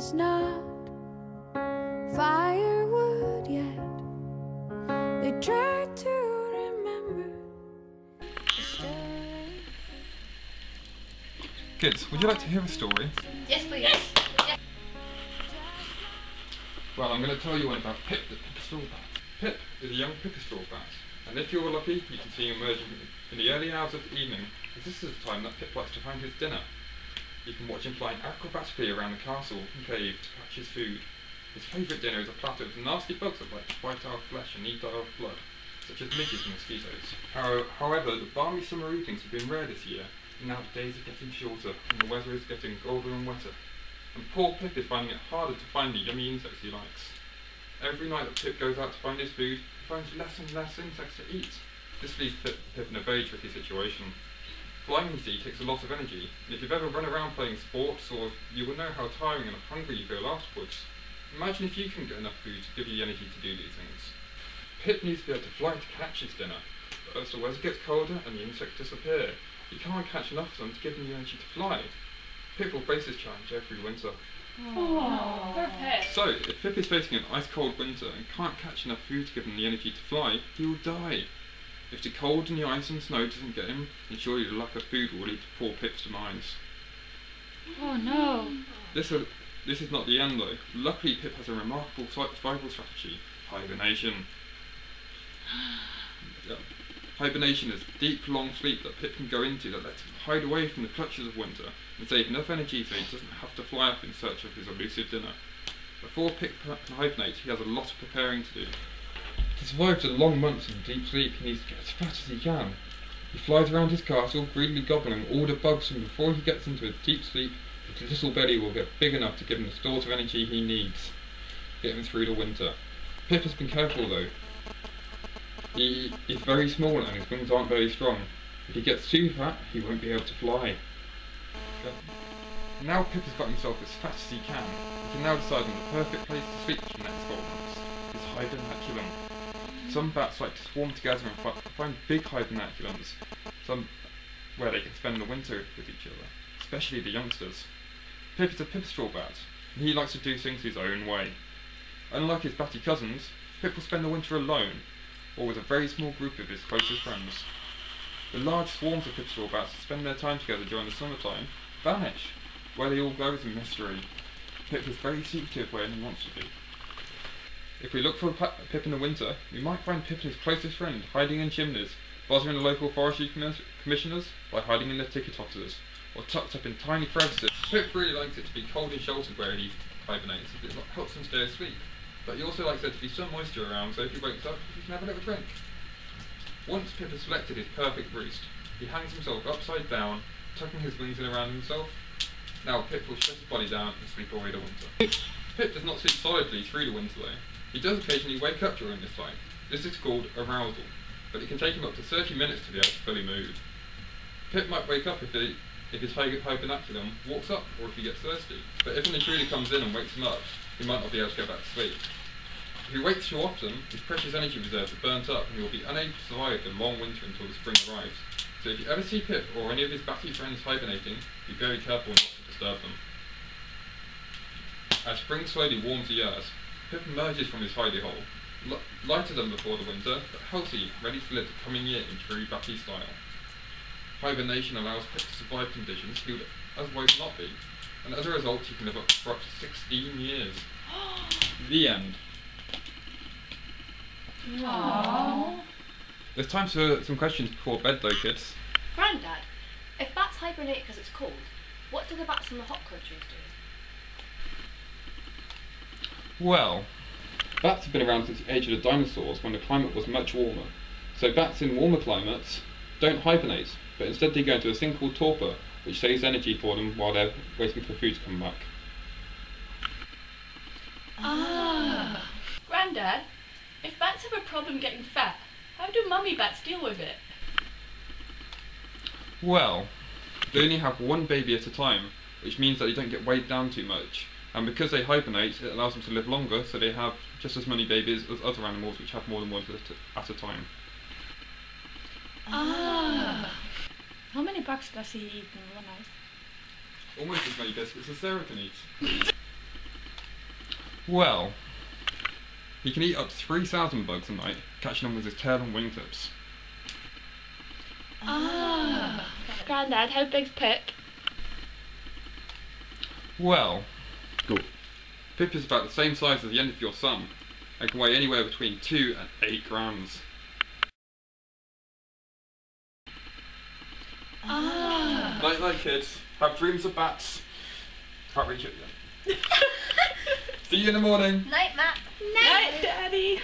is not firewood yet. They try to remember. It's still late. Kids, would you like to hear a story? Yes, please. Yes. Well, I'm going to tell you one about Pip the Straw Bat. Pip is a young straw bat, and if you're lucky, you can see him emerging in the early hours of the evening, as this is the time that Pip likes to find his dinner. You can watch him flying acrobatically around the castle and cave to catch his food. His favourite dinner is a platter of nasty bugs that like to bite our flesh and eat our blood, such as midges and mosquitoes. However, the balmy summer evenings have been rare this year, and now the days are getting shorter, and the weather is getting colder and wetter. And poor Pip is finding it harder to find the yummy insects he likes. Every night that Pip goes out to find his food, he finds less and less insects to eat. This leaves Pip in a very tricky situation. Flying, you see, takes a lot of energy, and if you've ever run around playing sports, or you will know how tiring and hungry you feel afterwards. Imagine if you can get enough food to give you the energy to do these things. Pip needs to be able to fly to catch his dinner, but as the weather gets colder and the insects disappear, he can't catch enough of them to give him the energy to fly. Pip will face this challenge every winter. Aww, poor Pip. So, if Pip is facing an ice-cold winter and can't catch enough food to give him the energy to fly, he will die. If the cold and the ice and snow doesn't get him, then surely the lack of food will lead to poor Pip's demise. Oh no. This is not the end though. Luckily, Pip has a remarkable survival strategy: hibernation. Hibernation is a deep, long sleep that Pip can go into that lets him hide away from the clutches of winter and save enough energy so he doesn't have to fly up in search of his elusive dinner. Before Pip can hibernate, he has a lot of preparing to do. To survive the long months of deep sleep, he needs to get as fat as he can. He flies around his castle, greedily gobbling all the bugs, and before he gets into a deep sleep, his little belly will get big enough to give him the stores of energy he needs to get him through the winter. Pip has been careful though. He is very small and his wings aren't very strong. If he gets too fat, he won't be able to fly. Now Pip has got himself as fat as he can now decide on the perfect place to sleep for the next 4 months, his hibernaculum. Some bats like to swarm together and find big hibernaculums, where they can spend the winter with each other, especially the youngsters. Pip is a straw bat, and he likes to do things his own way. Unlike his batty cousins, Pip will spend the winter alone, or with a very small group of his closest friends. The large swarms of straw bats that spend their time together during the summertime vanish. Where they all go is a mystery. Pip is very secretive where he wants to be. If we look for Pip in the winter, we might find Pip and his closest friend hiding in chimneys, bothering the local forestry commissioners by hiding in their ticket offices, or tucked up in tiny crevices. Pip really likes it to be cold and sheltered where he hibernates, as it helps him stay asleep. But he also likes there to be some moisture around, so if he wakes up, he can have a little drink. Once Pip has selected his perfect roost, he hangs himself upside down, tucking his wings in around himself. Now Pip will shut his body down and sleep away the winter. Pip does not sleep solidly through the winter though. He does occasionally wake up during this time. This is called arousal, but it can take him up to 30 minutes to be able to fully move. Pip might wake up if his hibernaculum walks up or if he gets thirsty, but if an intruder comes in and wakes him up, he might not be able to go back to sleep. If he wakes too often, his precious energy reserves are burnt up and he will be unable to survive the long winter until the spring arrives. So if you ever see Pip or any of his batty friends hibernating, be very careful not to disturb them. As spring slowly warms the earth, Pip emerges from his hidey hole, lighter than before the winter, but healthy, ready to live the coming year in true batty style. Hibernation allows Pip to survive conditions he would otherwise not be, and as a result he can live for up to 16 years. The end. Aww. There's time for some questions before bed though, kids. Grandad, if bats hibernate because it's cold, what do the bats in the hot countries do? Well, bats have been around since the age of the dinosaurs when the climate was much warmer. So bats in warmer climates don't hibernate, but instead they go into a thing called torpor, which saves energy for them while they're waiting for food to come back. Ah. Grandad, if bats have a problem getting fat, how do mummy bats deal with it? Well, they only have one baby at a time, which means that they don't get weighed down too much. And because they hibernate, it allows them to live longer, so they have just as many babies as other animals which have more than one at a time. Ah. How many bugs does he eat in one night? Almost as many biscuits as Sarah can eat. Well, he can eat up to 3,000 bugs a night, catching them with his tail and wingtips. Ah. Grandad, how big's Pip? Well, Pip is about the same size as the end of your thumb, and can weigh anywhere between 2 and 8 grams. Ah. Night night, kids. Have dreams of bats. Can't reach it yet. See you in the morning. Night, Matt. Night, Daddy.